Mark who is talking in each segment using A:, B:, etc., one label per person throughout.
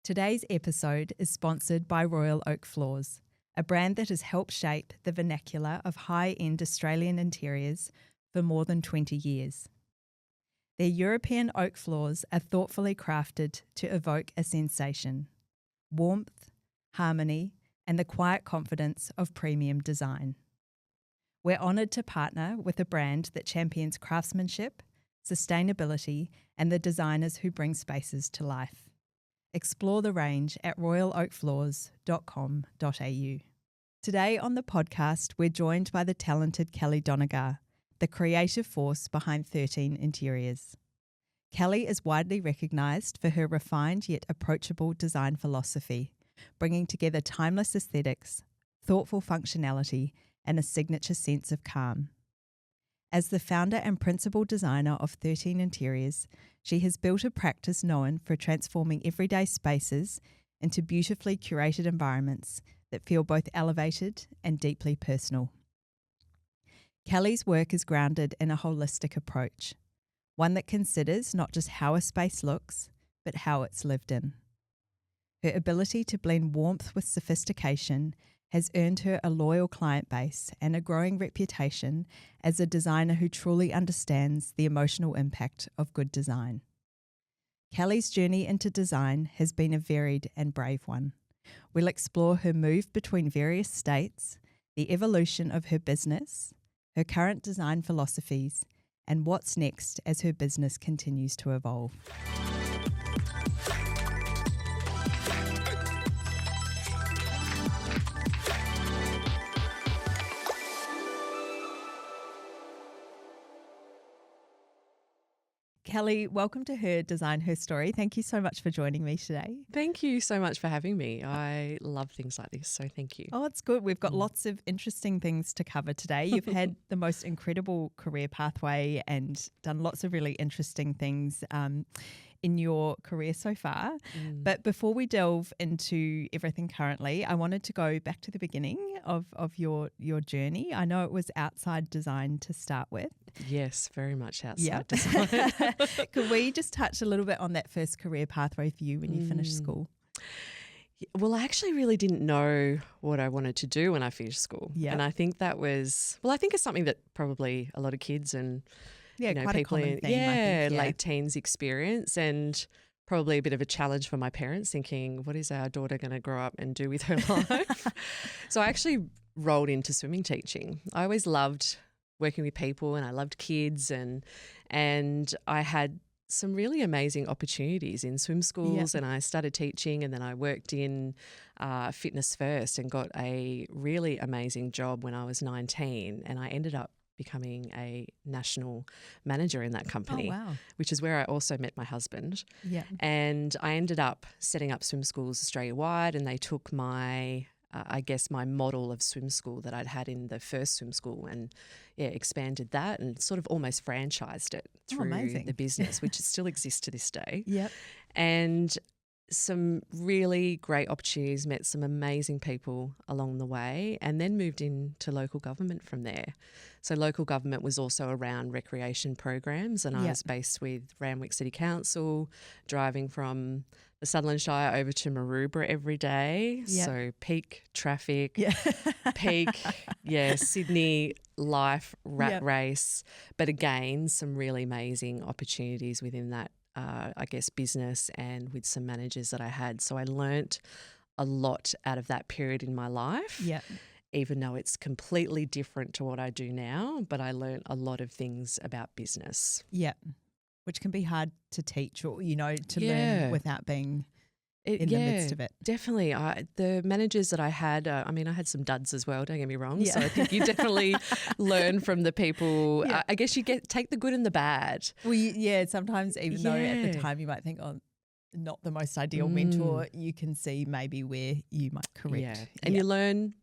A: Today's episode is sponsored by Royal Oak Floors, a brand that has helped shape the vernacular of high-end Australian interiors for more than 20 years. Their European oak floors are thoughtfully crafted to evoke a sensation, warmth, harmony, and the quiet confidence of premium design. We're honoured to partner with a brand that champions craftsmanship, sustainability, and the designers who bring spaces to life. Explore the range at royaloakfloors.com.au. Today on the podcast, we're joined by the talented Kelly Donougher, the creative force behind 13 Interiors. Kelly is widely recognised for her refined yet approachable design philosophy, bringing together timeless aesthetics, thoughtful functionality, and a signature sense of calm. As the founder and principal designer of 13 Interiors, she has built a practice known for transforming everyday spaces into beautifully curated environments that feel both elevated and deeply personal. Kelly's work is grounded in a holistic approach, one that considers not just how a space looks, but how it's lived in. Her ability to blend warmth with sophistication has earned her a loyal client base and a growing reputation as a designer who truly understands the emotional impact of good design. Kelly's journey into design has been a varied and brave one. We'll explore her move between various states, the evolution of her business, her current design philosophies, and what's next as her business continues to evolve. Kelly, welcome to Her Design, Her Story. Thank you so much for joining me today.
B: Thank you so much for having me. I love things like this, so thank you.
A: Oh, it's good. We've got lots of interesting things to cover today. You've had the most incredible career pathway and done lots of really interesting things in your career so far. But before we delve into everything currently, I wanted to go back to the beginning of your journey. I know it was outside design to start with.
B: Yes, very much outside design.
A: Could we just touch a little bit on that first career pathway for you when you finished school?
B: Well, I actually really didn't know what I wanted to do when I finished school.
A: Yeah.
B: And I think that was, I think it's something that probably a lot of kids and
A: quite
B: people
A: a common
B: in
A: theme, I think,
B: late teens experience, and probably a bit of a challenge for my parents thinking, what is our daughter going to grow up and do with her life? So I actually rolled into swimming teaching. I always loved working with people and I loved kids, and I had some really amazing opportunities in swim schools, and I started teaching, and then I worked in Fitness First and got a really amazing job when I was 19, and I ended up becoming a national manager in that company, which is where I also met my husband. Yeah. And I ended up setting up swim schools Australia-wide, and they took my my model of swim school that I'd had in the first swim school and expanded that and sort of almost franchised it through the business, which still exists to this day. Yep. And some really great opportunities, met some amazing people along the way, and then moved into local government from there. So local government was also around recreation programs, and I was based with Randwick City Council, driving from the Sutherland Shire over to Maroubra every day. Yep. So peak traffic, peak, Sydney life, rat race. But again, some really amazing opportunities within that business and with some managers that I had. So I learnt a lot out of that period in my life, even though it's completely different to what I do now, but I learnt a lot of things about business.
A: Yeah, which can be hard to teach or, to learn without being in the midst of it.
B: Definitely. The managers that I had, I had some duds as well, don't get me wrong. So I think you definitely learn from the people. I guess you take the good and the bad.
A: Well, sometimes even though at the time you might think, not the most ideal mentor, you can see maybe where you might correct.
B: Yeah. And you learn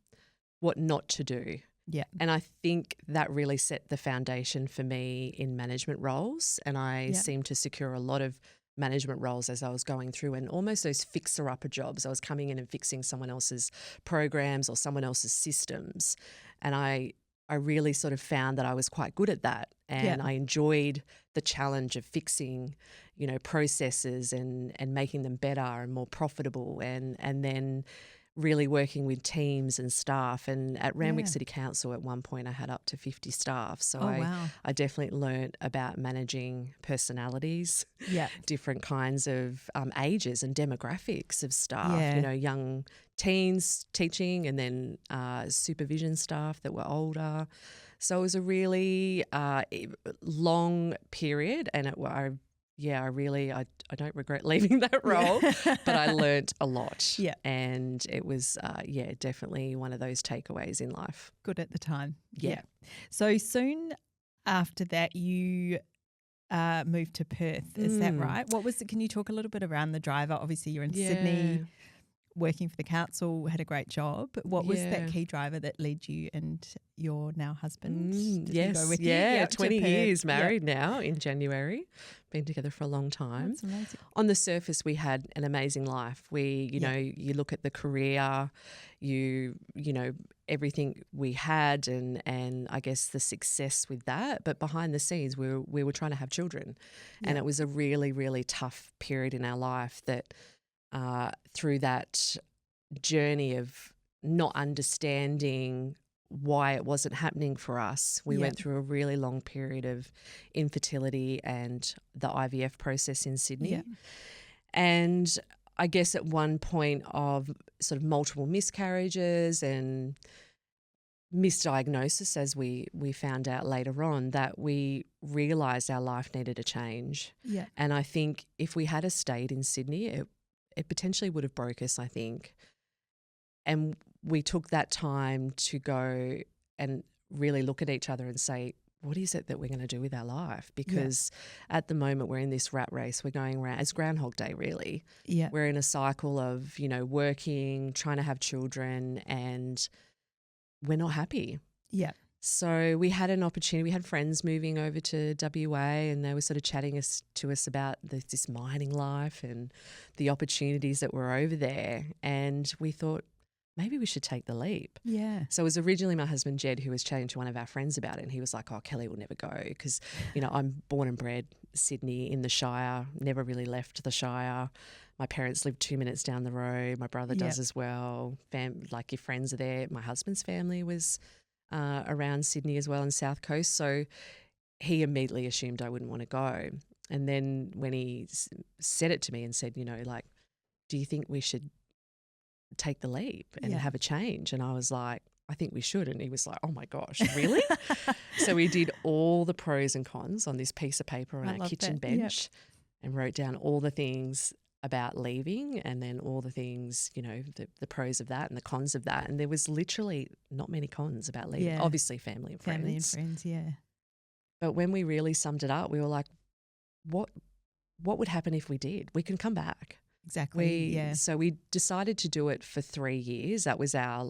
B: what not to do. Yeah. And I think that really set the foundation for me in management roles, and I seemed to secure a lot of management roles as I was going through, and almost those fixer-upper jobs. I was coming in and fixing someone else's programs or someone else's systems, and I I really sort of found that I was quite good at that, and I enjoyed the challenge of fixing, processes and making them better and more profitable, and then really working with teams and staff. And at Randwick City Council at one point I had up to 50 staff. So I definitely learnt about managing personalities, different kinds of ages and demographics of staff, young teens teaching, and then supervision staff that were older. So it was a really long period, and I don't regret leaving that role, but I learnt a lot. Yeah. And it was, definitely one of those takeaways in life.
A: Good at the time. Yeah. So soon after that, you moved to Perth. Is that right? What was it? Can you talk a little bit around the driver? Obviously, you're in Sydney, working for the council, had a great job. What was that key driver that led you and your now husband? Did he go with you?
B: 20 years married now in January. Been together for a long time.
A: That's amazing.
B: On the surface, we had an amazing life. We, you look at the career, you know, everything we had and I guess the success with that. But behind the scenes, we were trying to have children. And it was a really, really tough period in our life that through that journey of not understanding why it wasn't happening for us, we went through a really long period of infertility and the IVF process in Sydney. Yeah. And I guess at one point of sort of multiple miscarriages and misdiagnosis, as we found out later on, that we realised our life needed a change. Yeah. And I think if we had stayed in Sydney, it potentially would have broke us, I think. And we took that time to go and really look at each other and say, what is it that we're going to do with our life? Because at the moment we're in this rat race. We're going around, it's Groundhog Day really. Yeah. We're in a cycle of, working, trying to have children, and we're not happy. Yeah. So we had an opportunity. We had friends moving over to WA, and they were sort of chatting to us about this mining life and the opportunities that were over there. And we thought, maybe we should take the leap. Yeah. So it was originally my husband, Jed, who was chatting to one of our friends about it. And he was like, oh, Kelly will never go because, I'm born and bred Sydney in the Shire, never really left the Shire. My parents live 2 minutes down the road. My brother does as well. Like your friends are there. My husband's family was around Sydney as well and South Coast. So he immediately assumed I wouldn't want to go. And then when he said it to me and said, do you think we should take the leap and have a change? And I was like, I think we should. And he was like, oh my gosh, really? So we did all the pros and cons on this piece of paper on our kitchen bench and wrote down all the things about leaving, and then all the things, the pros of that and the cons of that. And there was literally not many cons about leaving. Yeah. Obviously family and friends.
A: Family and friends, yeah.
B: But when we really summed it up, we were like, what would happen if we did? We can come back.
A: Exactly.
B: So we decided to do it for 3 years. That was our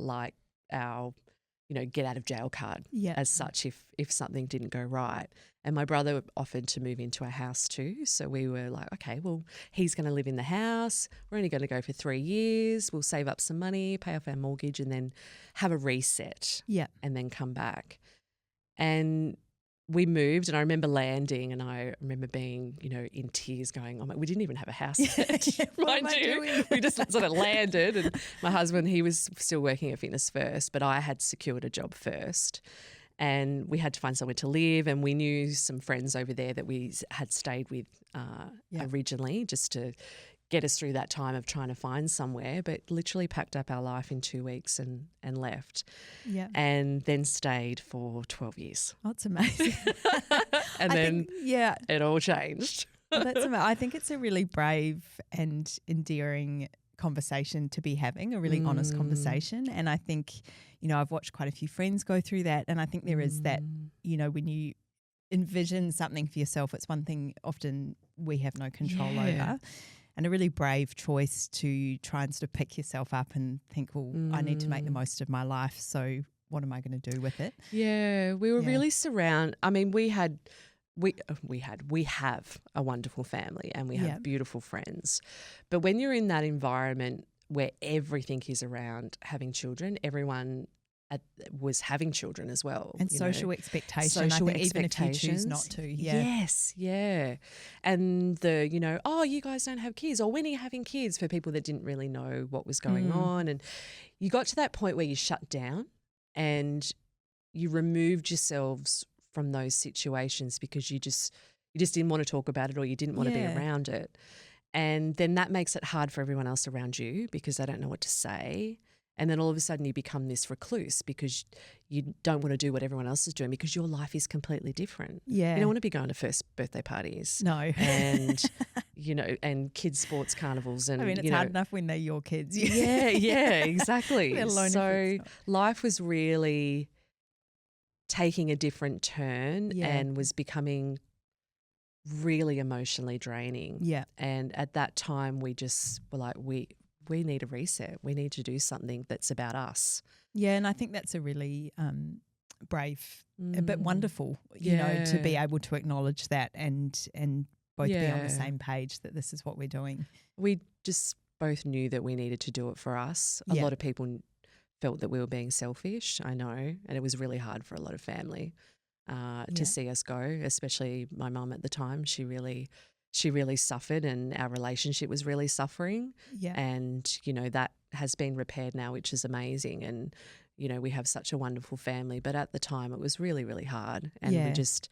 B: get out of jail card as such if something didn't go right. And my brother offered to move into our house too. So we were like, okay, well, he's going to live in the house. We're only going to go for 3 years. We'll save up some money, pay off our mortgage, and then have a reset and then come back. And we moved, and I remember landing, and I remember being, in tears going, we didn't even have a house yet, mind you. We just sort of landed, and my husband, he was still working at Fitness First, but I had secured a job first, and we had to find somewhere to live, and we knew some friends over there that we had stayed with originally just to get us through that time of trying to find somewhere, but literally packed up our life in 2 weeks and left. Yeah. And then stayed for 12 years.
A: Oh, it's amazing.
B: And it all changed.
A: Well, that's amazing. I think it's a really brave and endearing conversation to be having, a really honest conversation. And I think, I've watched quite a few friends go through that, and I think there is that, when you envision something for yourself, it's one thing often we have no control over. And a really brave choice to try and sort of pick yourself up and think, well, I need to make the most of my life. So what am I going to do with it?
B: Yeah, we were really surrounded. I mean, we have a wonderful family, and we have beautiful friends. But when you're in that environment where everything is around having children, everyone was having children as well.
A: And social expectation. I think even if you choose not to. Yeah.
B: Yes, yeah. And oh, you guys don't have kids, or when are you having kids, for people that didn't really know what was going on. And you got to that point where you shut down and you removed yourselves from those situations because you just didn't want to talk about it, or you didn't want to be around it. And then that makes it hard for everyone else around you because they don't know what to say. And then all of a sudden you become this recluse because you don't want to do what everyone else is doing because your life is completely different.
A: Yeah.
B: You don't want to be going to first birthday parties.
A: No.
B: And, and kids' sports carnivals. And,
A: I mean, it's hard enough when they're your kids.
B: Yeah, exactly. So life was really taking a different turn and was becoming really emotionally draining.
A: Yeah.
B: And at that time we just were like, we need a reset. We need to do something that's about us.
A: Yeah, and I think that's a really brave but wonderful, to be able to acknowledge that and both be on the same page that this is what we're doing.
B: We just both knew that we needed to do it for us. A lot of people felt that we were being selfish, I know, and it was really hard for a lot of family to see us go, especially my mum at the time. She really suffered and our relationship was really suffering.
A: Yeah.
B: And, that has been repaired now, which is amazing. And, we have such a wonderful family. But at the time it was really, really hard. And we just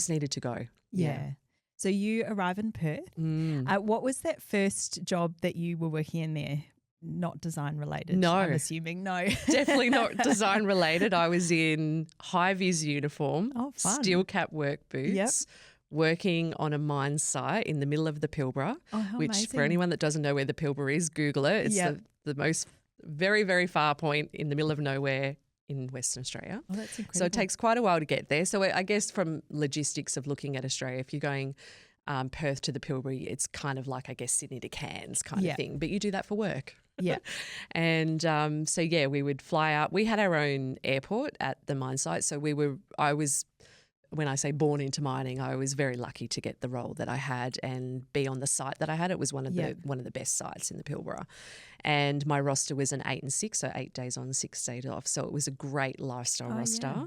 B: needed to go.
A: Yeah. So you arrive in Perth. What was that first job that you were working in there? Not design related,
B: no.
A: I'm assuming. No.
B: Definitely not design related. I was in high-vis uniform, steel cap work boots, working on a mine site in the middle of the Pilbara, which
A: amazing.
B: For anyone that doesn't know where the Pilbara is, Google it. It's the most very, very far point in the middle of nowhere in Western Australia.
A: Oh, that's incredible.
B: So it takes quite a while to get there. So I guess from logistics of looking at Australia, if you're going Perth to the Pilbara, it's kind of like, I guess, Sydney to Cairns kind of thing. But you do that for work.
A: Yeah.
B: And we would fly out. We had our own airport at the mine site. So when I say born into mining, I was very lucky to get the role that I had and be on the site that I had. It was one of the best sites in the Pilbara. And my roster was an 8 and 6, so 8 days on, 6 days off. So it was a great lifestyle roster. Yeah.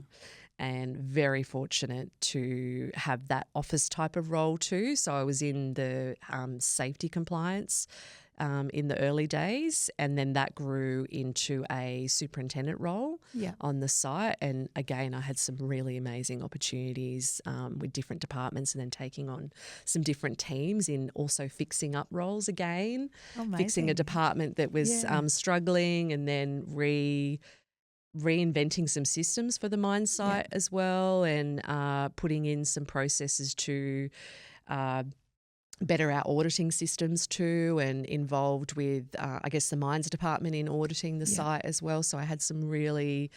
B: And very fortunate to have that office type of role too. So I was in the safety compliance in the early days, and then that grew into a superintendent role on the site. And again, I had some really amazing opportunities with different departments, and then taking on some different teams in also fixing up roles again, fixing a department that was struggling, and then reinventing some systems for the mine site as well, and putting in some processes to better our auditing systems too, and involved with, the mines department in auditing the site as well. So I had some really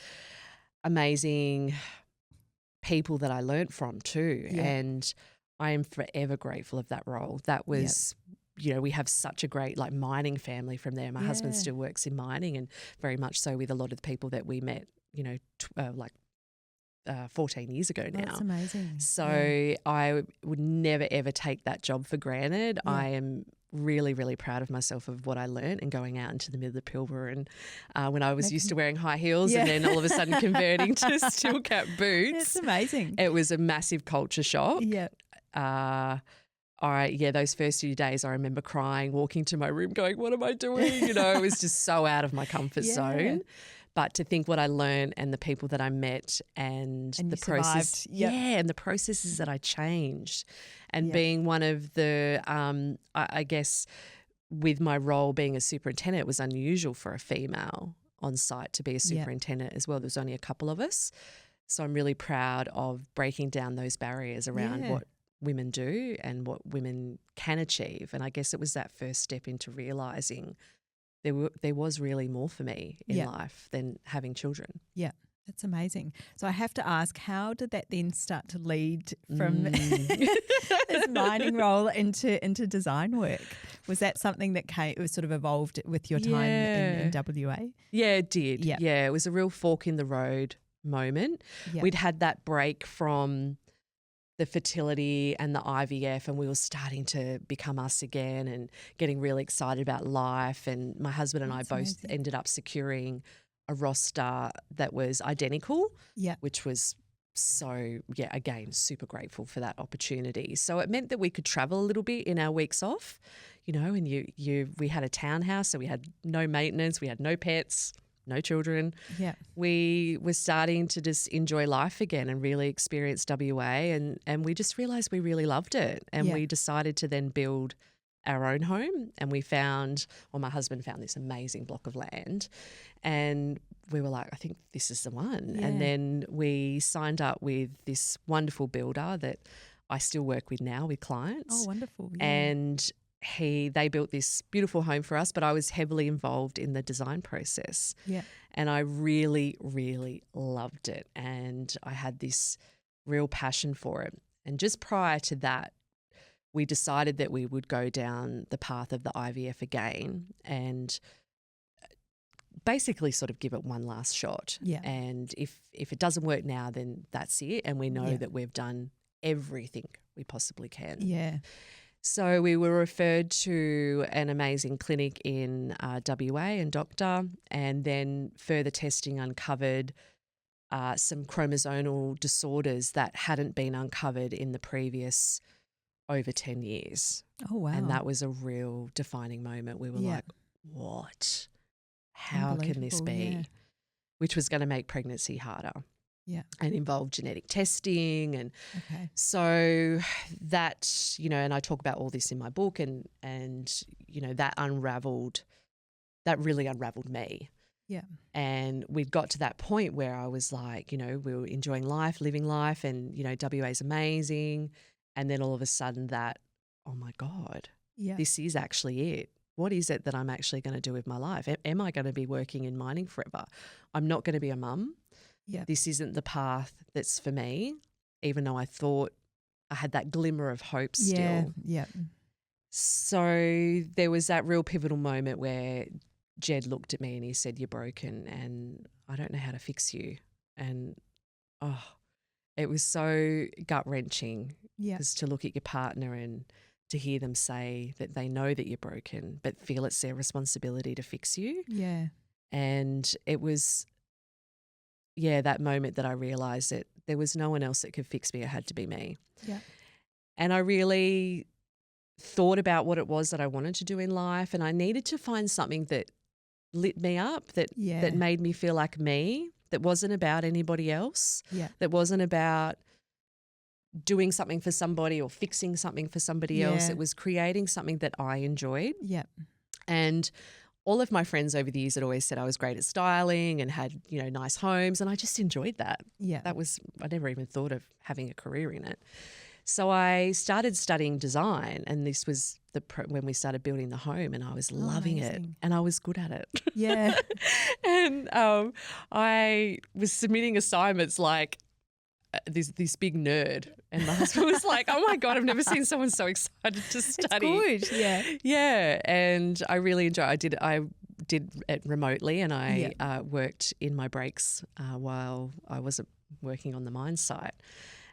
B: amazing people that I learnt from too. Yeah. And I am forever grateful of that role. That was, we have such a great mining family from there. My husband still works in mining, and very much so with a lot of the people that we met, 14 years ago now.
A: That's amazing.
B: So I would never, ever take that job for granted. Yeah. I am really, really proud of myself of what I learned and going out into the middle of the Pilbara. And when I was used to wearing high heels and then all of a sudden converting to steel cap boots.
A: It's amazing.
B: It was a massive culture shock.
A: Yeah.
B: Those first few days I remember crying, walking to my room going, what am I doing? It was just so out of my comfort zone. But to think what I learned and the people that I met and the process, and the processes that I changed, and being one of the, I guess, with my role being a superintendent, it was unusual for a female on site to be a superintendent as well. There was only a couple of us, so I'm really proud of breaking down those barriers around what women do and what women can achieve. And I guess it was that first step into realising there was really more for me in life than having children. Yeah.
A: That's amazing. So I have to ask, how did that then start to lead from this mining role into design work? Was that something that it was sort of evolved with your time in WA?
B: Yeah, it did. Yeah, it was a real fork in the road moment. We'd had that break from the fertility and the IVF, and we were starting to become us again and getting really excited about life. And my husband and I both ended up securing a roster that was identical,
A: Yeah.
B: which was so, again, super grateful for that opportunity. So it meant that we could travel a little bit in our weeks off, and we had a townhouse, so we had no maintenance, we had no pets, no children.
A: Yeah.
B: We were starting to just enjoy life again and really experience WA, and we just realised we really loved it. And we decided to then build our own home, and my husband found this amazing block of land, and we were like, I think this is the one.
A: Yeah.
B: And then we signed up with this wonderful builder that I still work with now with clients.
A: Oh, wonderful. Yeah.
B: And they built this beautiful home for us, but I was heavily involved in the design process.
A: Yeah.
B: And I really, really loved it. And I had this real passion for it. And just prior to that, we decided that we would go down the path of the IVF again and basically sort of give it one last shot.
A: Yeah.
B: And if it doesn't work now, then that's it. And we know that we've done everything we possibly can.
A: Yeah.
B: So we were referred to an amazing clinic in WA and doctor, and then further testing uncovered some chromosomal disorders that hadn't been uncovered in the previous over 10 years.
A: Oh, wow.
B: And that was a real defining moment. We were like, what? How can this be?
A: Yeah.
B: Which was going to make pregnancy harder.
A: Yeah.
B: And involve genetic testing. And
A: Okay.
B: so that, and I talk about all this in my book, and that really unraveled me.
A: Yeah.
B: And we'd got to that point where I was like, we were enjoying life, living life, and, WA is amazing. And then all of a sudden oh my God, this is actually it. What is it that I'm actually going to do with my life? Am I going to be working in mining forever? I'm not going to be a mum.
A: Yeah.
B: This isn't the path that's for me, even though I thought I had that glimmer of hope still.
A: Yeah.
B: So there was that real pivotal moment where Jed looked at me and he said, "You're broken and I don't know how to fix you." And it was so gut-wrenching because to look at your partner and to hear them say that they know that you're broken but feel it's their responsibility to fix you.
A: Yeah.
B: And it was, that moment that I realised that there was no one else that could fix me. It had to be me.
A: Yeah.
B: And I really thought about what it was that I wanted to do in life, and I needed to find something that lit me up, that made me feel like me, that wasn't about anybody else, that wasn't about doing something for somebody or fixing something for somebody else. It was creating something that I enjoyed.
A: Yeah.
B: And all of my friends over the years had always said I was great at styling and had, nice homes, and I just enjoyed that.
A: Yeah.
B: I never even thought of having a career in it. So I started studying design, and this was when we started building the home, and I was loving it, and I was good at it.
A: Yeah.
B: And I was submitting assignments like this big nerd, and my husband was like, "Oh my God, I've never seen someone so excited to study."
A: It's good. Yeah.
B: Yeah, and I really enjoyed. I did it remotely, and I worked in my breaks while I wasn't working on the mine site.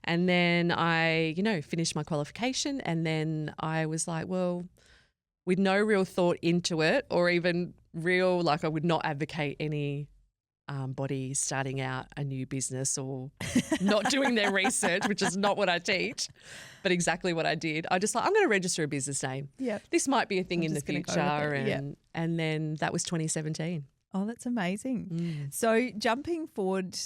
B: And then I, finished my qualification, and then I was like, well, with no real thought into it, or even I would not advocate any body starting out a new business or not doing their research, which is not what I teach, but exactly what I did. I'm going to register a business name.
A: Yeah.
B: This might be a thing in the future. And then that was 2017.
A: Oh, that's amazing. So jumping forward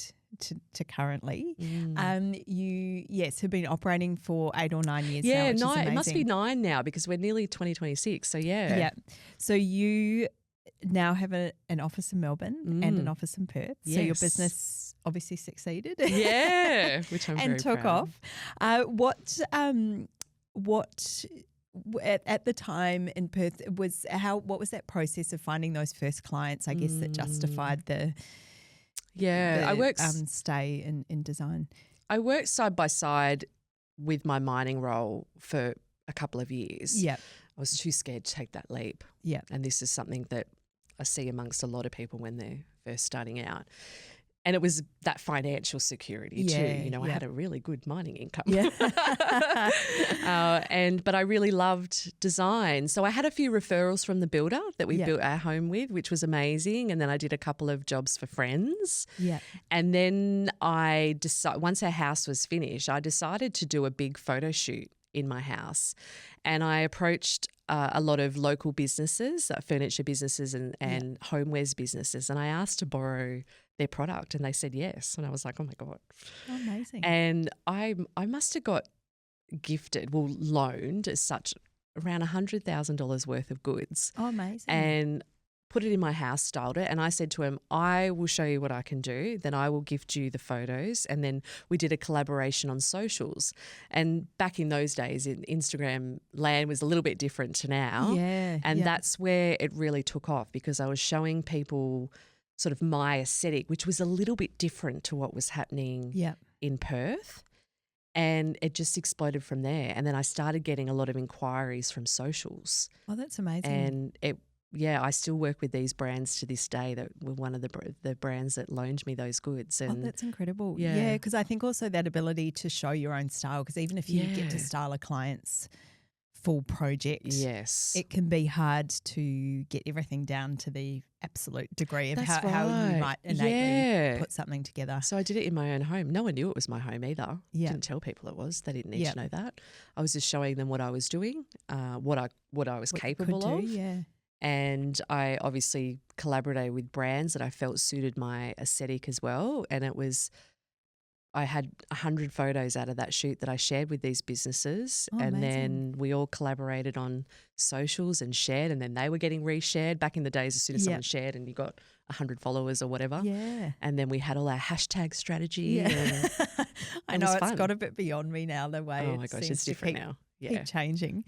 A: to currently, you have been operating for 8 or 9 years now, which is amazing.
B: It must be 9 now because we're nearly 2026. So
A: yeah. So you now have an office in Melbourne and an office in Perth.
B: Yes.
A: So your business obviously succeeded.
B: Yeah, which I'm
A: and
B: very
A: took
B: proud
A: off. What at the time in Perth what was that process of finding those first clients, I guess, that justified the
B: I worked
A: stay in design?
B: I worked side by side with my mining role for a couple of years.
A: Yeah.
B: I was too scared to take that leap.
A: Yeah.
B: And this is something that I see amongst a lot of people when they're first starting out. And it was that financial security too.
A: Yeah,
B: You know, I
A: yeah.
B: had a really good mining income.
A: Yeah.
B: But I really loved design. So I had a few referrals from the builder that we built our home with, which was amazing. And then I did a couple of jobs for friends.
A: Yeah.
B: And then I decided, once our house was finished, I decided to do a big photo shoot in my house. And I approached a lot of local businesses, furniture businesses and homewares businesses. And I asked to borrow their product and they said yes. And I was like, oh my God.
A: Oh, amazing.
B: And I must have got loaned as such around $100,000 worth of goods.
A: Oh, amazing.
B: And put it in my house, styled it. And I said to him, I will show you what I can do. Then I will gift you the photos. And then we did a collaboration on socials. And back in those days, Instagram land was a little bit different to now.
A: Yeah.
B: And that's where it really took off because I was showing people sort of my aesthetic, which was a little bit different to what was happening in Perth. And it just exploded from there. And then I started getting a lot of inquiries from socials.
A: Oh, that's amazing.
B: And I still work with these brands to this day that were one of the brands that loaned me those goods. And
A: that's incredible.
B: Yeah.
A: Yeah, because I think also that ability to show your own style, because even if you get to style a client's full project, it can be hard to get everything down to the absolute degree of how you might innately put something together.
B: So I did it in my own home. No one knew it was my home either. Didn't tell people it was. They didn't need to know that. I was just showing them what I was doing, what I was capable of.
A: Yeah.
B: And I obviously collaborated with brands that I felt suited my aesthetic as well. And I had 100 photos out of that shoot that I shared with these businesses.
A: Oh,
B: and
A: amazing.
B: then we all collaborated on socials and shared, and then they were getting reshared. Back in the days, as soon as someone shared and you got 100 followers or whatever.
A: Yeah.
B: And then we had all our hashtag strategy.
A: Yeah.
B: And
A: I know it's got a bit beyond me now, the way
B: oh my gosh, it's different now. Yeah.
A: Keep changing.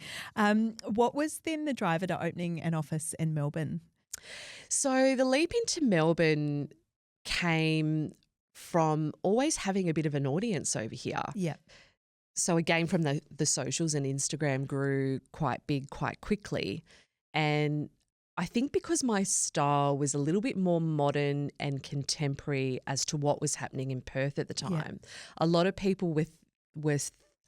A: What was then the driver to opening an office in Melbourne?
B: So the leap into Melbourne came from always having a bit of an audience over here.
A: Yeah.
B: So again, from the socials, and Instagram grew quite big quite quickly. And I think because my style was a little bit more modern and contemporary as to what was happening in Perth at the time, a lot of people were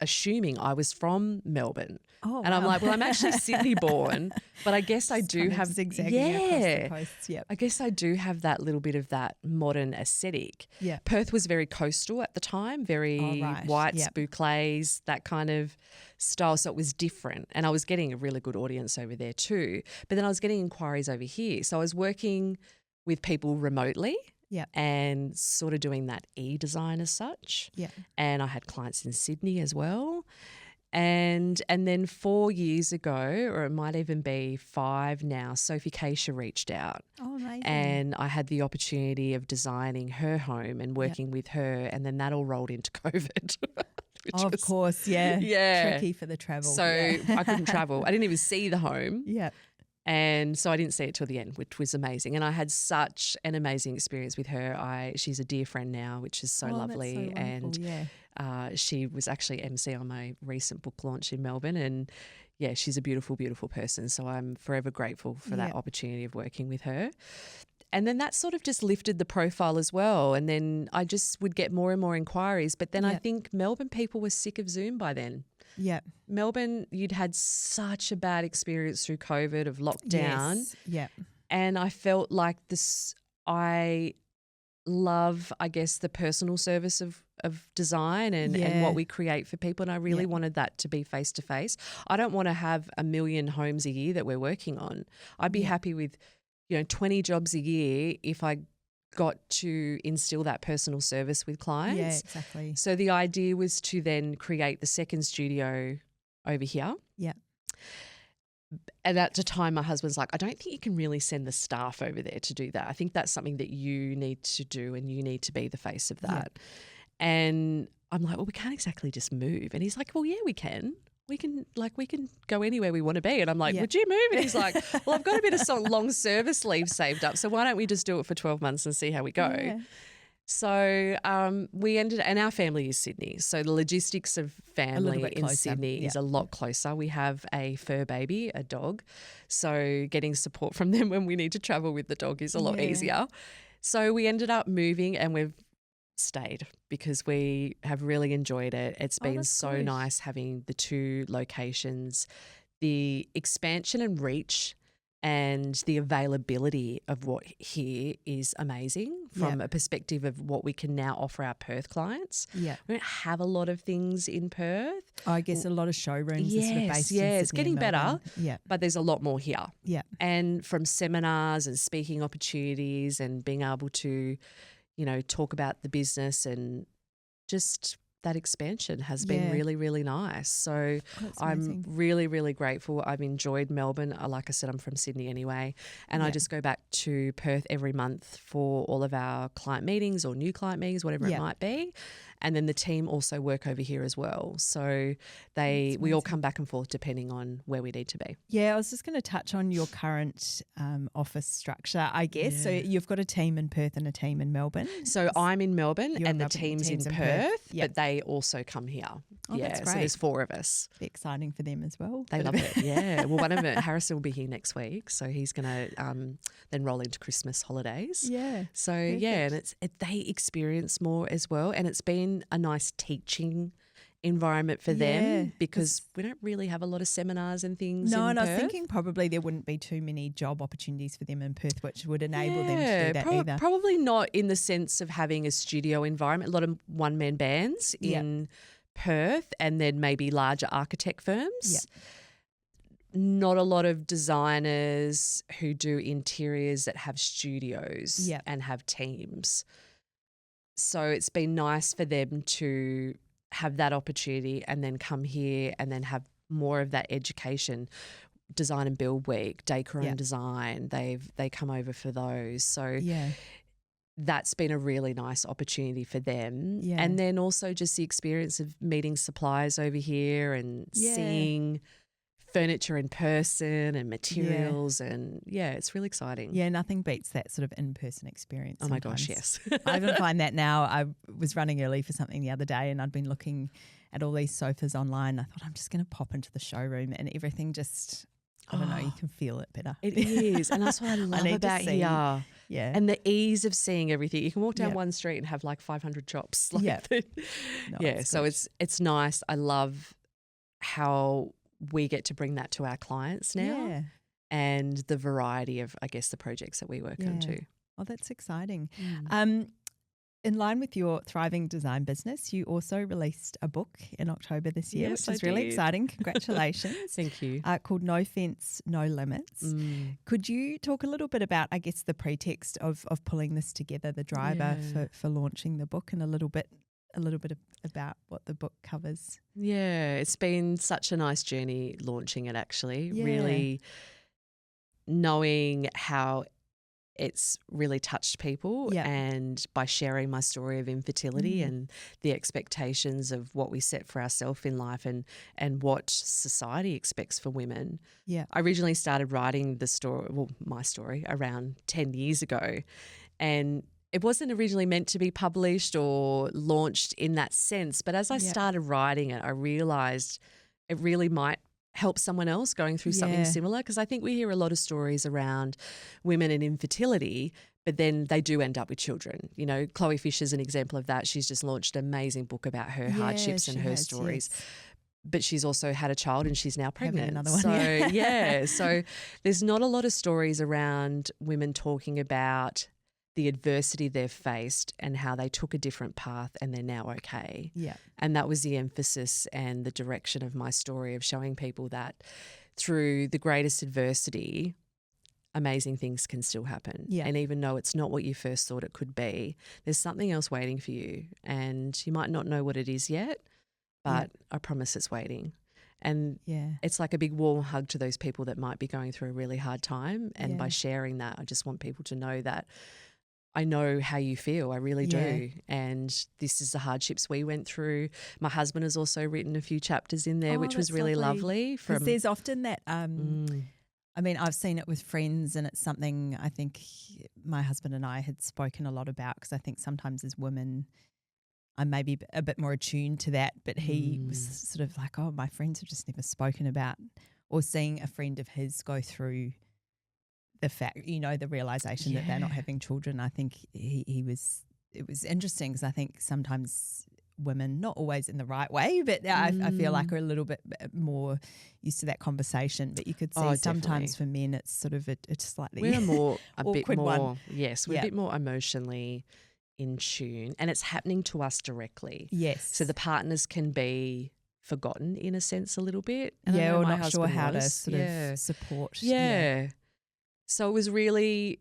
B: assuming I was from Melbourne.
A: Oh,
B: and I'm like, well, I'm actually Sydney born, but I guess I do have
A: zigzagging across the coasts. Yep.
B: I guess I do have that little bit of that modern aesthetic.
A: Yeah.
B: Perth was very coastal at the time, very whites, bouclés, that kind of style. So it was different. And I was getting a really good audience over there too. But then I was getting inquiries over here. So I was working with people remotely.
A: Yeah.
B: And sort of doing that e-design as such.
A: Yeah.
B: And I had clients in Sydney as well. And then 4 years ago, or it might even be 5 now, Sophie Keisha reached out.
A: Oh, amazing.
B: And I had the opportunity of designing her home and working with her, and then that all rolled into COVID.
A: Of course, yeah. Tricky for the travel.
B: So I couldn't travel. I didn't even see the home.
A: Yeah.
B: And so I didn't see it till the end, which was amazing. And I had such an amazing experience with her. She's a dear friend now, which is so lovely.
A: That's so wonderful,
B: and she was actually MC on my recent book launch in Melbourne. And yeah, she's a beautiful, beautiful person. So I'm forever grateful for that opportunity of working with her. And then that sort of just lifted the profile as well. And then I just would get more and more inquiries. But then I think Melbourne people were sick of Zoom by then.
A: Yeah.
B: Melbourne, you'd had such a bad experience through COVID of lockdown.
A: Yes. Yeah.
B: And I felt like I love, I guess, the personal service of design and what we create for people. And I really wanted that to be face-to-face. I don't want to have 1 million homes a year that we're working on. I'd be happy with, 20 jobs a year if I got to instill that personal service with clients.
A: Yeah, exactly.
B: So the idea was to then create the second studio over here.
A: Yeah.
B: And at the time, my husband's like, I don't think you can really send the staff over there to do that. I think that's something that you need to do and you need to be the face of that. Yeah. And I'm like, well, we can't exactly just move. And he's like, well, yeah, we can. We can go anywhere we want to be. And I'm like, would you move? And he's like, well, I've got a bit of long service leave saved up. So why don't we just do it for 12 months and see how we go? Yeah. So we ended, and our family is Sydney. So the logistics of family in Sydney is a lot closer. We have a fur baby, a dog. So getting support from them when we need to travel with the dog is a lot easier. So we ended up moving and we've stayed because we have really enjoyed it. It's been so
A: good.
B: nice having the two locations, the expansion and reach and the availability of what here is amazing from a perspective of what we can now offer our Perth clients.
A: Yeah.
B: We don't have a lot of things in Perth.
A: I guess a lot of showrooms are sort of based in Sydney
B: it's getting
A: and
B: better,
A: Melbourne. Yeah.
B: but there's a lot more here.
A: Yeah.
B: And from seminars and speaking opportunities and being able to, you know, talk about the business and just that expansion has been really, really nice. So I'm really, really grateful. I've enjoyed Melbourne. Like I said, I'm from Sydney anyway. And I just go back to Perth every month for all of our client meetings or new client meetings, whatever it might be. And then the team also work over here as well. So we all come back and forth depending on where we need to be.
A: Yeah, I was just going to touch on your current office structure, I guess. Yeah. So you've got a team in Perth and a team in Melbourne.
B: So I'm in Melbourne and the team's in Perth, but they also come here.
A: Oh, that's great.
B: So there's 4 of us.
A: Be exciting for them as well.
B: They love it, yeah. Well, one of it, Harrison will be here next week, so he's going to then roll into Christmas holidays.
A: Yeah.
B: So, and they experience more as well, and it's been a nice teaching environment for them because we don't really have a lot of seminars and things in
A: and
B: Perth.
A: I was thinking probably there wouldn't be too many job opportunities for them in Perth which would enable them to do that either.
B: Probably not in the sense of having a studio environment, a lot of one-man bands in Perth and then maybe larger architect firms.
A: Yeah.
B: Not a lot of designers who do interiors that have studios and have teams. So it's been nice for them to have that opportunity and then come here and then have more of that education, design and build week, decor and design. They come over for those. So that's been a really nice opportunity for them. Yeah. And then also just the experience of meeting suppliers over here and seeing furniture in person and materials and it's really exciting.
A: Yeah, nothing beats that sort of in-person experience.
B: Oh my gosh, yes.
A: I even find that now. I was running early for something the other day and I'd been looking at all these sofas online. I thought I'm just going to pop into the showroom and everything just, I don't know, you can feel it better.
B: It is, and that's what I love about here.
A: Yeah.
B: And the ease of seeing everything. You can walk down one street and have like 500 shops. So it's nice. I love how we get to bring that to our clients now and the variety of, I guess, the projects that we work on too.
A: Oh, that's exciting. In line with your thriving design business, you also released a book in October this year, which is really exciting. Congratulations.
B: Thank you.
A: Called No Fence, No Limits. Could you talk a little bit about, I guess, the pretext of pulling this together, the driver for launching the book, and a little bit about what the book covers?
B: Yeah, it's been such a nice journey launching it actually, really knowing how it's really touched people and by sharing my story of infertility and the expectations of what we set for ourselves in life and what society expects for women. Yeah. I originally started writing my story around 10 years ago, and it wasn't originally meant to be published or launched in that sense. But as I started writing it, I realised it really might help someone else going through something similar, because I think we hear a lot of stories around women and infertility, but then they do end up with children. You know, Chloe Fisher's an example of that. She's just launched an amazing book about her hardships and her stories. Yes. But she's also had a child and she's now pregnant.
A: Another one.
B: So, so there's not a lot of stories around women talking about the adversity they've faced and how they took a different path and they're now okay. Yeah. And that was the emphasis and the direction of my story, of showing people that through the greatest adversity, amazing things can still happen. Yeah. And even though it's not what you first thought it could be, there's something else waiting for you, and you might not know what it is yet, but I promise it's waiting. And it's like a big warm hug to those people that might be going through a really hard time. And by sharing that, I just want people to know that I know how you feel. I really do. And this is the hardships we went through. My husband has also written a few chapters in there, which was really lovely.
A: Because there's often that, I mean, I've seen it with friends, and it's something I think my husband and I had spoken a lot about, because I think sometimes as women I'm maybe a bit more attuned to that, but he was sort of like, oh, my friends have just never spoken about, or seeing a friend of his go through the fact, the realization that they're not having children. I think it was interesting because I think sometimes women, not always in the right way, but I feel like are a little bit more used to that conversation. But you could see sometimes for men it's sort of a slightly
B: we're a bit more
A: one.
B: Yes, we're a bit more emotionally in tune, and it's happening to us directly.
A: Yes.
B: So the partners can be forgotten in a sense a little bit. And
A: or not sure how to sort of support.
B: Yeah. So it was really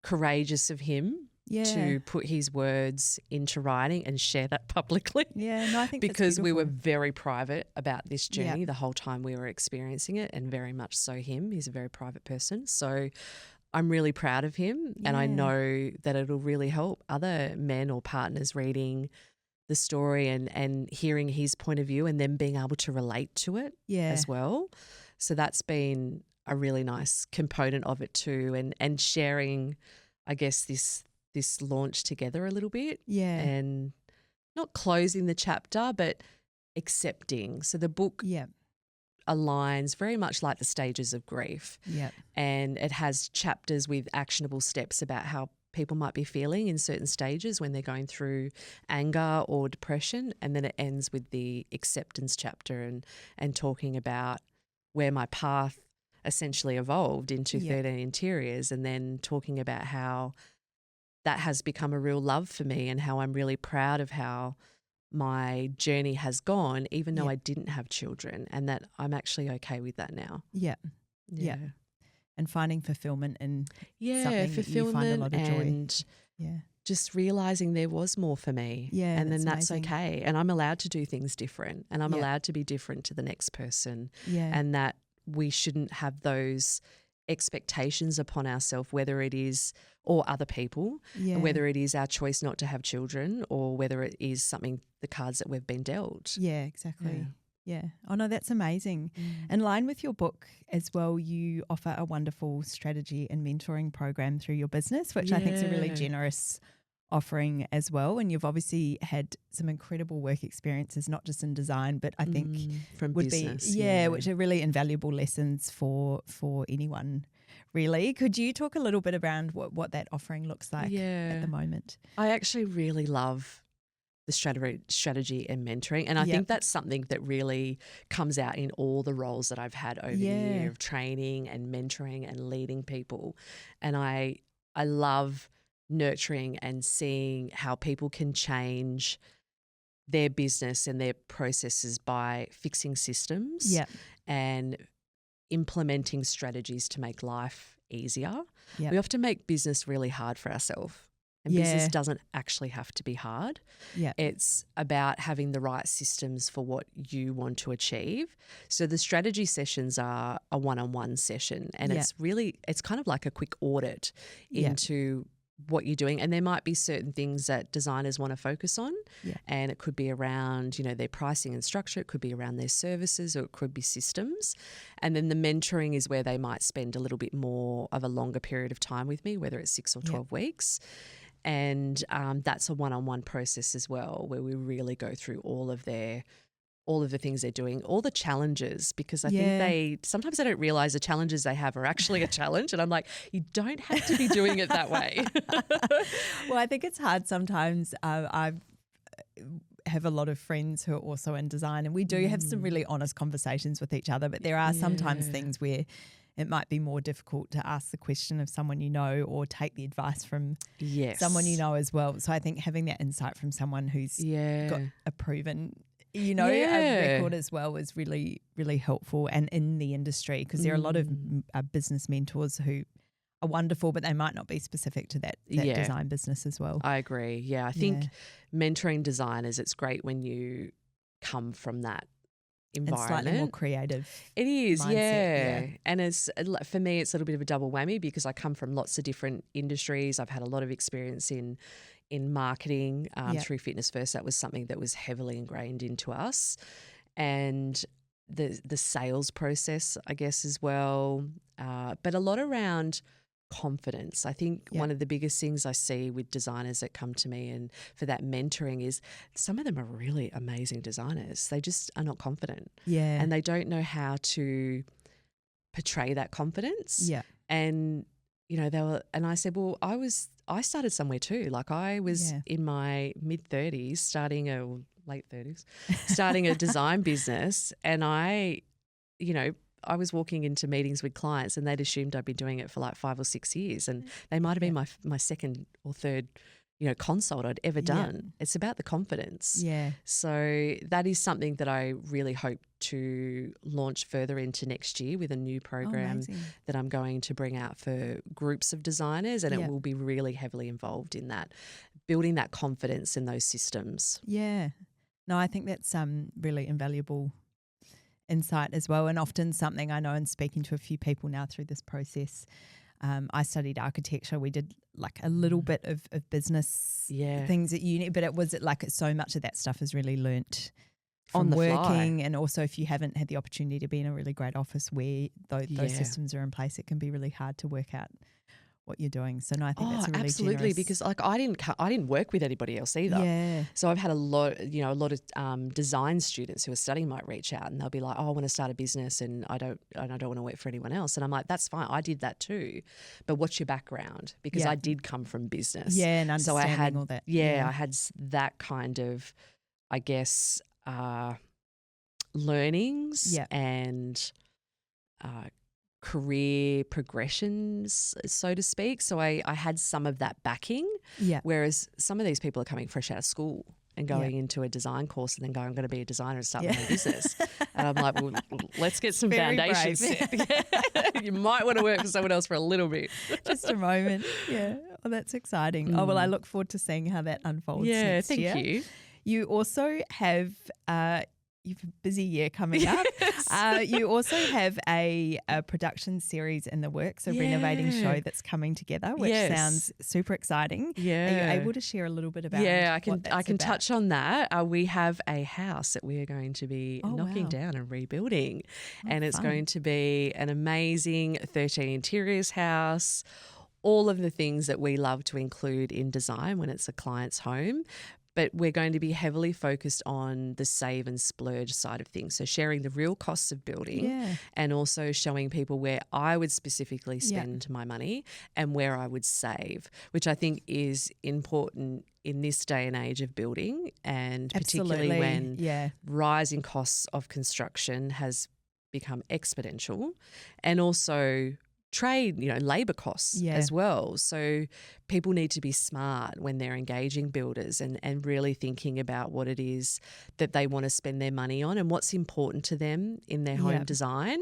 B: courageous of him to put his words into writing and share that publicly.
A: Yeah, no, I think
B: because we were very private about this journey the whole time we were experiencing it, and very much so him. He's a very private person. So I'm really proud of him, and I know that it'll really help other men or partners reading the story and hearing his point of view and then being able to relate to it as well. So that's been a really nice component of it too, and sharing, I guess, this launch together a little bit. Yeah. And not closing the chapter, but accepting. So the book aligns very much like the stages of grief. Yeah. And it has chapters with actionable steps about how people might be feeling in certain stages when they're going through anger or depression. And then it ends with the acceptance chapter and talking about where my path essentially evolved into 13 Interiors, and then talking about how that has become a real love for me and how I'm really proud of how my journey has gone, even though I didn't have children, and that I'm actually okay with that now. Yeah.
A: And finding fulfillment in something that you find a lot of joy.
B: And just realising there was more for me. Yeah, and then that's amazing. Okay. And I'm allowed to do things different, and I'm allowed to be different to the next person. Yeah. And that we shouldn't have those expectations upon ourselves, whether it is, or other people, whether it is our choice not to have children or whether it is something, the cards that we've been dealt.
A: Yeah, exactly. Yeah. Oh, no, that's amazing. In line with your book as well, you offer a wonderful strategy and mentoring program through your business, which I think is a really generous offering as well. And you've obviously had some incredible work experiences, not just in design, but I think
B: from
A: would
B: business,
A: be, which are really invaluable lessons for anyone. Really. Could you talk a little bit around what that offering looks like at the moment?
B: I actually really love the strategy and mentoring, and I think that's something that really comes out in all the roles that I've had over the year of training and mentoring and leading people. And I love nurturing and seeing how people can change their business and their processes by fixing systems and implementing strategies to make life easier. Yep. We often make business really hard for ourselves, and business doesn't actually have to be hard. Yep. It's about having the right systems for what you want to achieve. So the strategy sessions are a one-on-one session, and it's kind of like a quick audit into what you're doing. And there might be certain things that designers want to focus on, and it could be around, their pricing and structure, it could be around their services, or it could be systems. And then the mentoring is where they might spend a little bit more of a longer period of time with me, whether it's 6 or 12 weeks. And that's a one-on-one process as well, where we really go through all of the things they're doing, all the challenges, because I think sometimes they don't realise the challenges they have are actually a challenge. And I'm like, you don't have to be doing it that way.
A: Well, I think it's hard sometimes. I have a lot of friends who are also in design, and we do have some really honest conversations with each other, but there are sometimes things where it might be more difficult to ask the question of someone you know, or take the advice from someone you know as well. So I think having that insight from someone who's got a proven a record as well is really, really helpful, and in the industry, because there are a lot of business mentors who are wonderful, but they might not be specific to that design business as well.
B: I agree. Yeah, I think mentoring designers, it's great when you come from that environment.
A: And slightly more creative.
B: It is, mindset, and it's, for me, it's a little bit of a double whammy, because I come from lots of different industries. I've had a lot of experience in marketing through Fitness First. That was something that was heavily ingrained into us, and the sales process, I guess, as well, but a lot around confidence. I think one of the biggest things I see with designers that come to me and for that mentoring is some of them are really amazing designers. They just are not confident, and they don't know how to portray that confidence. And and I said, well, I started somewhere too. Like I was in my mid-30s late 30s, starting a design business, and I was walking into meetings with clients and they'd assumed I'd been doing it for like 5 or 6 years, and they might have been my second or third consult I'd ever done. It's about the confidence.
A: Yeah.
B: So that is something that I really hope to launch further into next year with a new program that I'm going to bring out for groups of designers, and it will be really heavily involved in that, building that confidence in those systems.
A: Yeah. No, I think that's really invaluable insight as well, and often something I know in speaking to a few people now through this process. I studied architecture. We did like a little bit of business things at uni, but it was like so much of that stuff is really learnt from
B: on the
A: working
B: fly.
A: And also if you haven't had the opportunity to be in a really great office where those systems are in place, it can be really hard to work out what you're doing. So no, I think that's a really
B: absolutely
A: generous...
B: because like I didn't work with anybody else either.
A: Yeah.
B: So I've had a lot of design students who are studying might reach out and they'll be like, oh, I want to start a business and I don't want to work for anyone else. And I'm like, that's fine. I did that too. But what's your background? Because I did come from business.
A: Yeah, and understanding all that.
B: Yeah, I had that kind of, I guess, learnings and career progressions, so to speak. So I had some of that backing, whereas some of these people are coming fresh out of school and going into a design course and then going, I'm going to be a designer and start my own business. And I'm like, well, let's get some foundations set. You might want to work for someone else for a little bit.
A: Just a moment. Yeah. Oh, that's exciting. Oh, well, I look forward to seeing how that unfolds next year.
B: Thank you.
A: You also have... you've a busy year coming up. You also have a production series in the works, a renovating show that's coming together, which sounds super exciting.
B: Yeah.
A: Are you able to share a little bit about
B: I can touch on that. We have a house that we are going to be knocking down and rebuilding. And it's going to be an amazing 13 interiors house, all of the things that we love to include in design when it's a client's home. But we're going to be heavily focused on the save and splurge side of things. So sharing the real costs of building and also showing people where I would specifically spend my money and where I would save, which I think is important in this day and age of building, and particularly when rising costs of construction has become exponential, and also trade, labour costs as well. So people need to be smart when they're engaging builders and really thinking about what it is that they want to spend their money on and what's important to them in their home design.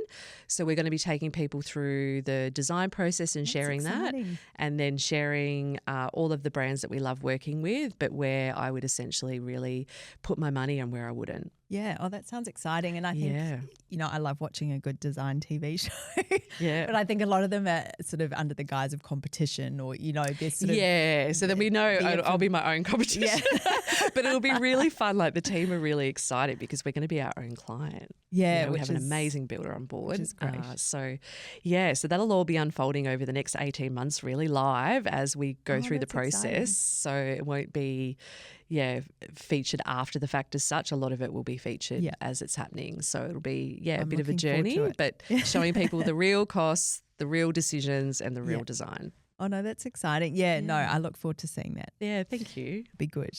B: So we're going to be taking people through the design process and sharing that, and then sharing all of the brands that we love working with, but where I would essentially really put my money and where I wouldn't.
A: Yeah. Oh, that sounds exciting. And I think, I love watching a good design TV show. But I think a lot of them are sort of under the guise of competition or, they're sort of...
B: So then we know I'll be my own competition. But it'll be really fun. Like the team are really excited because we're going to be our own client.
A: Yeah.
B: We have an amazing builder on board.
A: Which is great.
B: So that'll all be unfolding over the next 18 months really live as we go through the process. Exciting. So it won't be... featured after the fact as such. A lot of it will be featured as it's happening. So it'll be, a bit of a journey, but showing people the real costs, the real decisions and the real design.
A: Oh, no, that's exciting. Yeah, no, I look forward to seeing that.
B: Yeah, thank you.
A: Be good.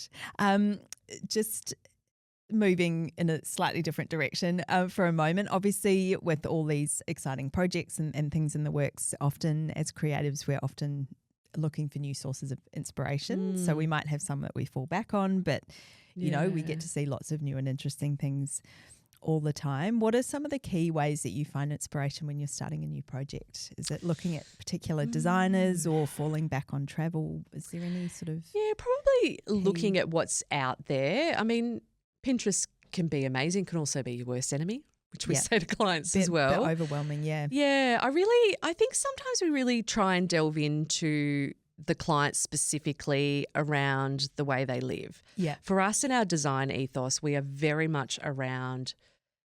A: Just moving in a slightly different direction for a moment. Obviously, with all these exciting projects and things in the works, often as creatives, we're often looking for new sources of inspiration. So we might have some that we fall back on, but, we get to see lots of new and interesting things all the time. What are some of the key ways that you find inspiration when you're starting a new project? Is it looking at particular designers or falling back on travel? Is there any sort of...
B: Yeah, probably looking at what's out there. I mean, Pinterest can be amazing, can also be your worst enemy, which we say to clients as well.
A: Bit overwhelming,
B: Yeah, I think sometimes we really try and delve into the client specifically around the way they live.
A: Yeah.
B: For us in our design ethos, we are very much around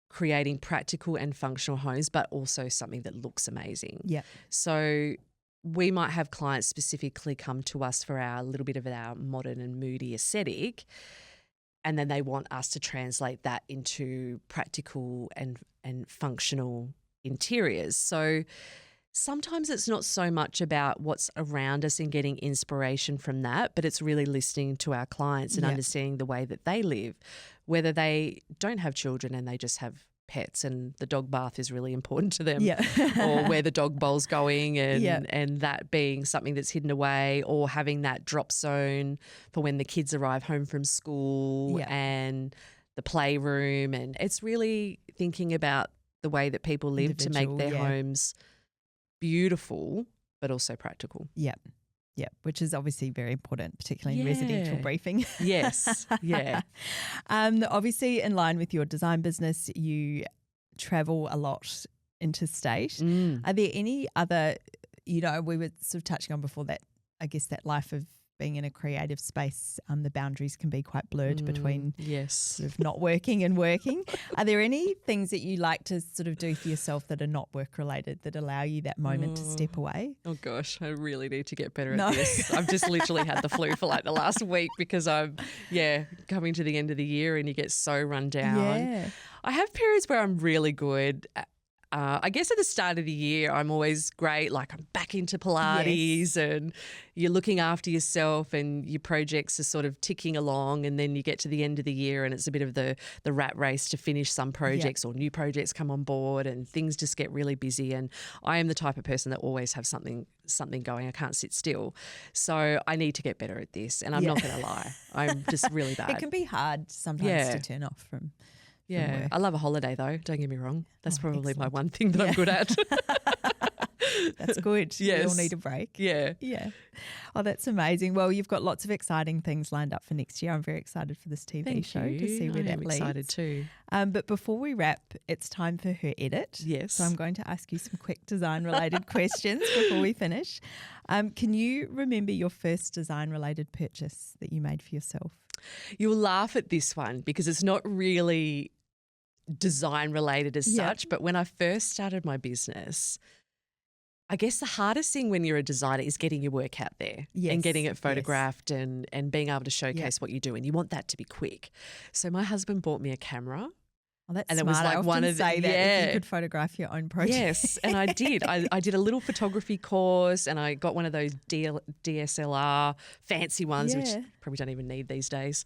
B: creating practical and functional homes, but also something that looks amazing.
A: Yeah.
B: So we might have clients specifically come to us for our little bit of our modern and moody aesthetic, and then they want us to translate that into practical and functional interiors. So sometimes it's not so much about what's around us and getting inspiration from that, but it's really listening to our clients and understanding the way that they live, whether they don't have children and they just have pets and the dog bath is really important to them, or where the dog bowl's going and that being something that's hidden away, or having that drop zone for when the kids arrive home from school and the playroom. And it's really thinking about the way that people live to make their homes beautiful but also practical.
A: Yep, which is obviously very important, particularly in residential briefing.
B: Yes, yeah.
A: Obviously, in line with your design business, you travel a lot interstate. Are there any other, we were sort of touching on before that, I guess that life of being in a creative space, the boundaries can be quite blurred between sort of not working and working. Are there any things that you like to sort of do for yourself that are not work related that allow you that moment to step away?
B: Oh gosh, I really need to get better at this. I've just literally had the flu for like the last week because I'm coming to the end of the year and you get so run down.
A: Yeah.
B: I have periods where I'm really good. I guess at the start of the year, I'm always great. Like I'm back into Pilates and you're looking after yourself and your projects are sort of ticking along, and then you get to the end of the year and it's a bit of the rat race to finish some projects or new projects come on board and things just get really busy. And I am the type of person that always have something going. I can't sit still. So I need to get better at this, and I'm not going to lie. I'm just really bad.
A: It can be hard sometimes to turn off from
B: Yeah, I love a holiday though. Don't get me wrong. That's probably my one thing that I'm good at.
A: That's good.
B: Yes.
A: We all need a break.
B: Yeah.
A: Oh, that's amazing. Well, you've got lots of exciting things lined up for next year. I'm very excited for this TV show to see where that leads.
B: I'm excited too.
A: But before we wrap, it's time for her edit.
B: Yes.
A: So I'm going to ask you some quick design-related questions before we finish. Can you remember your first design-related purchase that you made for yourself?
B: You'll laugh at this one because it's not really design related as such, but when I first started my business, I guess the hardest thing when you're a designer is getting your work out there and getting it photographed and being able to showcase what you do, and you want that to be quick. So my husband bought me a camera.
A: Oh, that's
B: and
A: smart.
B: It was like
A: I often
B: one of
A: say that if you could photograph your own project.
B: Yes, and I did. I did a little photography course and I got one of those DSLR fancy ones, which probably don't even need these days.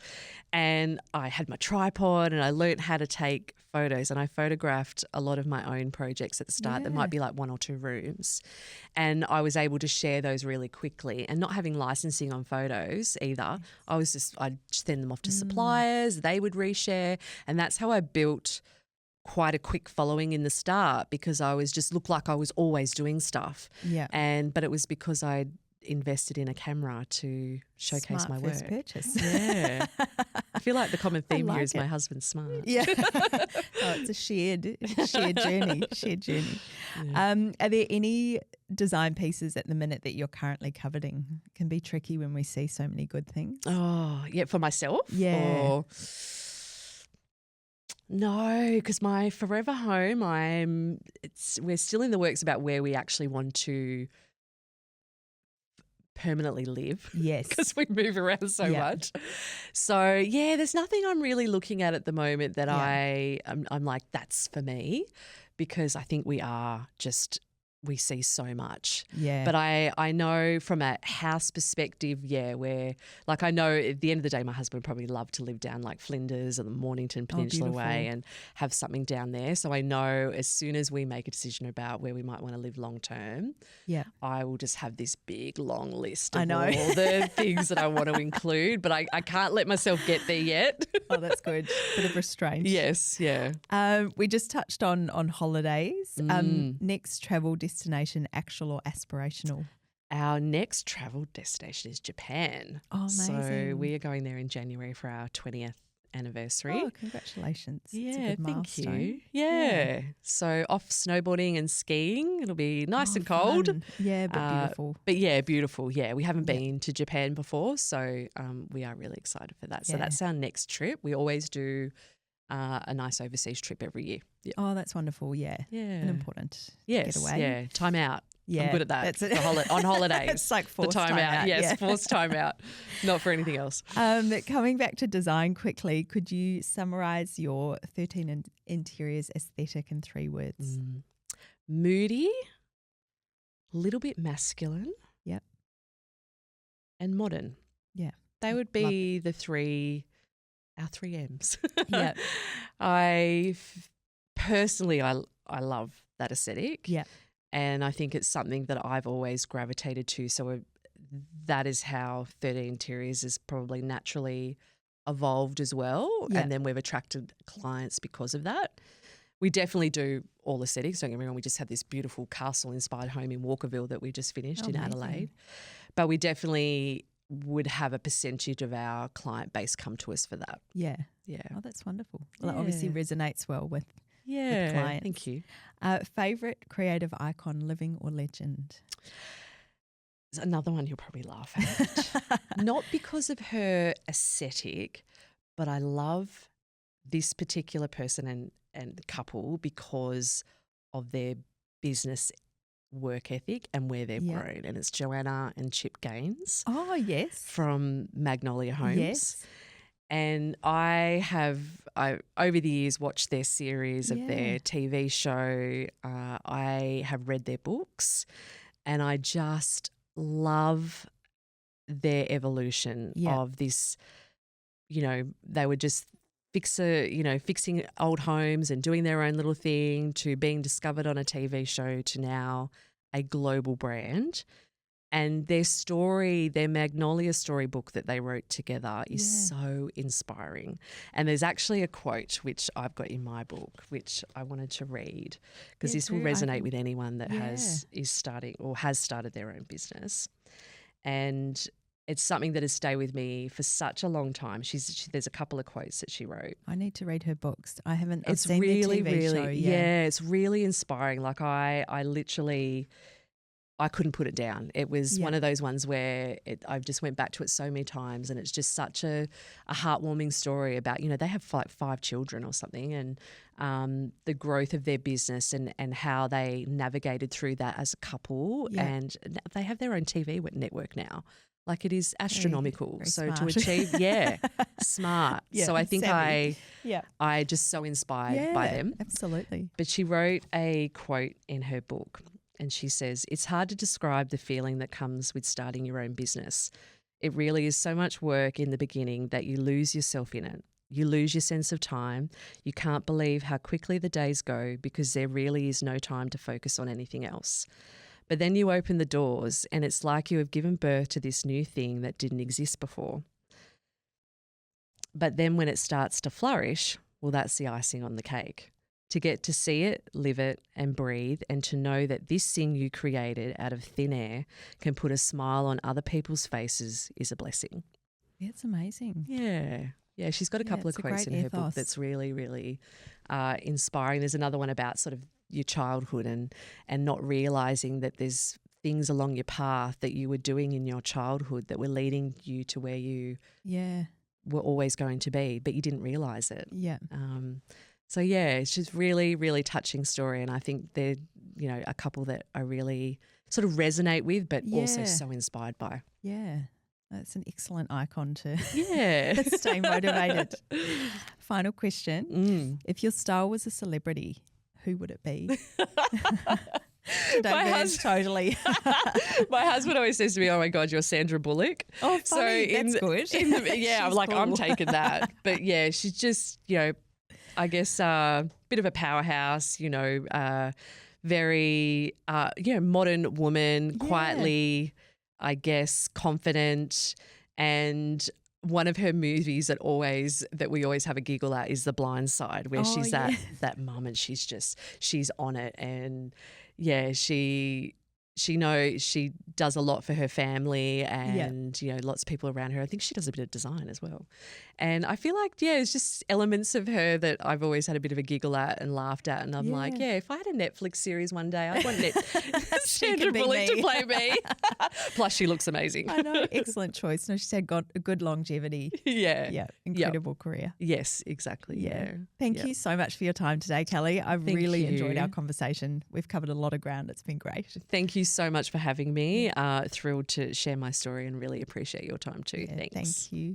B: And I had my tripod and I learnt how to take photos, and I photographed a lot of my own projects at the start that might be like 1 or 2 rooms. And I was able to share those really quickly, and not having licensing on photos either. I'd send them off to suppliers, they would reshare, and that's how I built quite a quick following in the start, because I was just looked like I was always doing stuff. But it was because I invested in a camera to showcase
A: Smart
B: my
A: first
B: work.
A: purchase.
B: Yeah. I feel like the common theme here is
A: it.
B: my husband's smart.
A: Yeah. It's a shared journey. Yeah. Are there any design pieces at the minute that you're currently coveting? It can be tricky when we see so many good things.
B: Oh, yeah, for myself?
A: Yeah.
B: Or... No, because my forever home, we're still in the works about where we actually want to permanently live.
A: Yes.
B: Because we move around so much. So, there's nothing I'm really looking at the moment that I'm like, that's for me, because I think we see so much.
A: Yeah.
B: But I know from a house perspective, where like I know at the end of the day my husband would probably love to live down like Flinders or the Mornington Peninsula way and have something down there. So I know as soon as we make a decision about where we might want to live long term, I will just have this big long list of all the things that I want to include, but I can't let myself get there yet.
A: Oh, that's good. Bit of restraint.
B: Yes, yeah.
A: We just touched on holidays. Next travel destination, actual or aspirational?
B: Our next travel destination is Japan.
A: Oh, amazing.
B: So we are going there in January for our 20th anniversary.
A: Oh, congratulations.
B: Yeah,
A: it's a good milestone.
B: Thank you. Yeah. So off snowboarding and skiing. It'll be nice and cold.
A: Fun. Yeah, but beautiful.
B: Beautiful. Yeah, we haven't been to Japan before, so we are really excited for that. So that's our next trip. We always do a nice overseas trip every year. Yep.
A: Oh, that's wonderful. Yeah. An important getaway.
B: Yeah. Time out.
A: Yeah.
B: I'm good at that.
A: That's it.
B: On holidays.
A: It's like forced
B: the time out. Yes, forced time out. Not for anything else.
A: Coming back to design quickly, could you summarise your 13 interiors aesthetic in 3 words?
B: Moody, little bit masculine.
A: Yep.
B: And modern.
A: Yeah.
B: They would be our three M's.
A: Yeah.
B: Personally, I love that aesthetic.
A: Yeah.
B: And I think it's something that I've always gravitated to. So that is how 13 Interiors is probably naturally evolved as well.
A: Yeah.
B: And then we've attracted clients because of that. We definitely do all aesthetics. Don't get me wrong, we just had this beautiful castle-inspired home in Walkerville that we just finished in Adelaide. But we definitely would have a percentage of our client base come to us for that.
A: Yeah.
B: Yeah.
A: Oh, that's wonderful. Well, it obviously resonates well with clients.
B: Thank you.
A: Favourite creative icon, living or legend?
B: There's another one you'll probably laugh at. Not because of her aesthetic, but I love this particular person and couple because of their business work ethic and where they've grown. And it's Joanna and Chip Gaines.
A: Oh, yes.
B: From Magnolia Homes.
A: Yes.
B: And I over the years watched their series of their TV show. I have read their books and I just love their evolution of this, they were just fixing old homes and doing their own little thing to being discovered on a TV show to now a global brand. And their story, their Magnolia storybook that they wrote together is so inspiring. And there's actually a quote which I've got in my book, which I wanted to read because this will resonate with anyone that is starting or has started their own business. And it's something that has stayed with me for such a long time. There's a couple of quotes that she wrote.
A: I need to read her books. I've
B: It's
A: seen
B: really,
A: the TV show. Yeah,
B: it's really inspiring. Like I literally, I couldn't put it down. It was one of those ones where I just went back to it so many times, and it's just such a heartwarming story about, they have like 5 children or something, and the growth of their business and how they navigated through that as a couple. Yeah. And they have their own TV network now. Like it is astronomical.
A: Very
B: so
A: smart.
B: to achieve, smart.
A: Yeah,
B: so I think
A: savvy.
B: I just so inspired by them.
A: Absolutely.
B: But she wrote a quote in her book and she says, "It's hard to describe the feeling that comes with starting your own business. It really is so much work in the beginning that you lose yourself in it. You lose your sense of time. You can't believe how quickly the days go because there really is no time to focus on anything else. But then you open the doors and it's like you have given birth to this new thing that didn't exist before. But then when it starts to flourish, well, that's the icing on the cake. To get to see it, live it and breathe, and to know that this thing you created out of thin air can put a smile on other people's faces is a blessing."
A: Yeah, it's amazing.
B: Yeah. Yeah, she's got a couple of quotes in her book that's really, really inspiring. There's another one about sort of your childhood and not realising that there's things along your path that you were doing in your childhood that were leading you to where you were always going to be, but you didn't realise it.
A: Yeah.
B: So, it's just really, really touching story, and I think they're, a couple that I really sort of resonate with but also so inspired by.
A: Yeah. That's an excellent icon to
B: stay
A: motivated. Final question. If your style was a celebrity, who would it be? Totally.
B: My husband always says to me, "Oh my God, you're Sandra Bullock."
A: Oh, funny. That's good.
B: I'm like, cool. I'm taking that. But she's just, I guess a bit of a powerhouse, very, modern woman, quietly, I guess, confident. And one of her movies that we always have a giggle at is The Blind Side, where she's that mum and she's on it. And she knows she does a lot for her family and, lots of people around her. I think she does a bit of design as well. And I feel like, it's just elements of her that I've always had a bit of a giggle at and laughed at. And I'm like, if I had a Netflix series one day, I'd want Sandra Bullock to play me. Plus, she looks amazing.
A: I know. Excellent choice. No, she's had got a good longevity. Yeah. Incredible career.
B: Yes, exactly. Yeah.
A: Thank you so much for your time today, Kelly. I've really enjoyed our conversation. We've covered a lot of ground. It's been great.
B: Thank you so much for having me. Thrilled to share my story and really appreciate your time too. Thanks.
A: Thank you.